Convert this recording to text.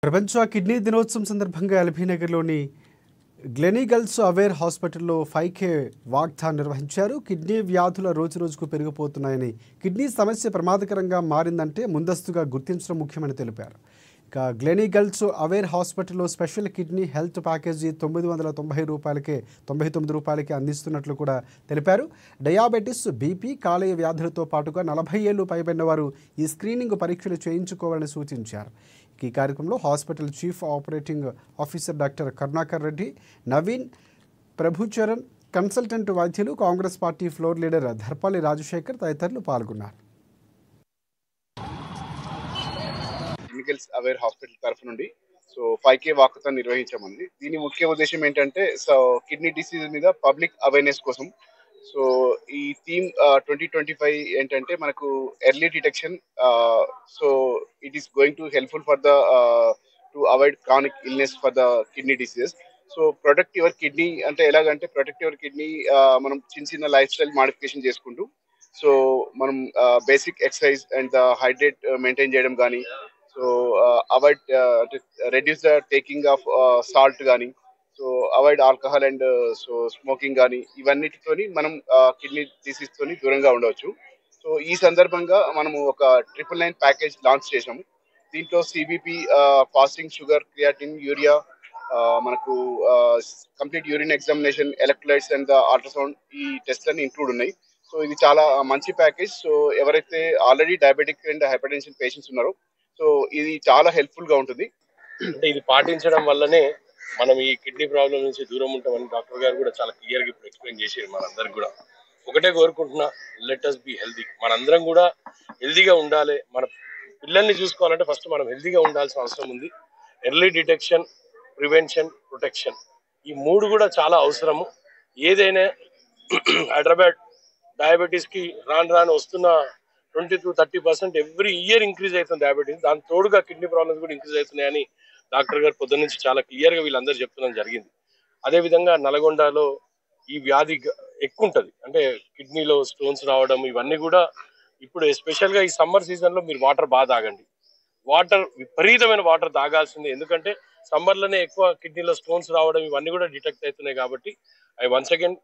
ప్రపంచ కిడ్నీ దినోత్సవం సందర్భంగా ఎల్బీనగర్లోని గ్లెనీగల్స్ అవేర్ హాస్పిటల్లో 5K వాక్థాన్ నిర్వహించారు. కిడ్నీ వ్యాధుల రోజురోజుకు పెరిగిపోతున్నాయని, కిడ్నీ సమస్య ప్రమాదకరంగా మారిందంటే ముందస్తుగా గుర్తించడం ముఖ్యమని తెలిపారు. ఇక గ్లెనీగల్స్ అవేర్ హాస్పిటల్లో స్పెషల్ కిడ్నీ హెల్త్ ప్యాకేజీ ₹999కే అందిస్తున్నట్లు కూడా తెలిపారు. డయాబెటిస్, బీపీ, కాలేయ వ్యాధులతో పాటుగా 40 ఏళ్లు పైబడిన వారు ఈ స్క్రీనింగ్ పరీక్షలు చేయించుకోవాలని సూచించారు. ఈ కార్యక్రమంలో hospital chief operating officer doctor Karunakar Reddy, Naveen, Prabhucharan, consultant వైద్యులు, Congress party floor leader Dharpali Rajasekhar తదితరులు పాల్గొన్నారు. గ్లెనీగల్స్ అవేర్ హాస్పిటల్ తరఫు నుండి 5K వాకథాన్ నిర్వహించామండి. దీని ముఖ్య ఉద్దేశం ఏంటంటే కిడ్నీ డిసీజ్ మీద పబ్లిక్ అవేర్నెస్ కోసం. ఈ థీమ్ 2025 ఏంటంటే మనకు early detection. It is going to helpful for the to avoid chronic illness for the kidney diseases. Protect your kidney అంటే ఎలాగంటే ప్రొటెక్ట్ యువర్ కిడ్నీ మనం చిన్న లైఫ్ స్టైల్ మాడిఫికేషన్ చేసుకుంటూ మనం basic exercise and hydrate maintain చేయడం కానీ, avoid reduce the taking of salt కానీ, avoid alcohol and smoking కానీ, ఇవన్నిటితోని మనం కిడ్నీ డిసీజ్ తోని దూరంగా ఉండవచ్చు. ఈ సందర్భంగా మనము ఒక 999 ప్యాకేజ్ లాంచ్ చేసాము. దీంట్లో CBP, fasting sugar, creatinine, urea, మనకు complete urine examination, electrolytes and ultrasound, ఈ టెస్ట్ అన్ని ఇంక్లూడ్ ఉన్నాయి. ఇది చాలా మంచి ప్యాకేజ్. ఎవరైతే already diabetic and hypertension patients ఉన్నారో ఇది చాలా హెల్ప్ఫుల్ గా ఉంటుంది. అంటే ఇది పాటించడం వల్లనే మనం ఈ కిడ్నీ ప్రాబ్లం నుంచి దూరం ఉంటామని డాక్టర్ గారు కూడా చాలా క్లియర్ గా ఇప్పుడు ఎక్స్ప్లెయిన్ చేశారు. మనందరికి కూడా ఒకటే కోరుకుంటున్నా, లెట్ us బి హెల్దీ. మనందరం కూడా హెల్దీగా ఉండాలి. మన పిల్లల్ని చూసుకోవాలంటే ఫస్ట్ మనం హెల్దీగా ఉండాల్సిన అవసరం ఉంది. ఎర్లీ డిటెక్షన్, ప్రివెన్షన్, ప్రొటెక్షన్, ఈ మూడు కూడా చాలా అవసరము. ఏదైనా హైదరాబాద్ డయాబెటీస్ కి రాను వస్తున్న 20 to 30% ఎవ్రీ ఇయర్ ఇంక్రీజ్ అవుతుంది డయాబెటీస్. దాని తోడుగా కిడ్నీ ప్రాబ్లమ్స్ కూడా ఇంక్రీజ్ అవుతున్నాయని డాక్టర్ గారు పొద్దున్న నుంచి చాలా క్లియర్ గా వీళ్ళందరూ చెప్తున్నాం జరిగింది. అదే విధంగా నల్గొండలో ఈ వ్యాధి ఎక్కువ ఉంటది. అంటే కిడ్నీలో స్టోన్స్ రావడం, ఇవన్నీ కూడా ఇప్పుడు ఎస్పెషల్ గా ఈ సమ్మర్ సీజన్ లో మీరు వాటర్ బాగా తాగండి. విపరీతమైన వాటర్ తాగాల్సిందే. ఎందుకంటే సమ్మర్ లోనే ఎక్కువ కిడ్నీలో స్టోన్స్ రావడం ఇవన్నీ కూడా డిటెక్ట్ అవుతున్నాయి. కాబట్టి ఐ వన్స్ అగైన్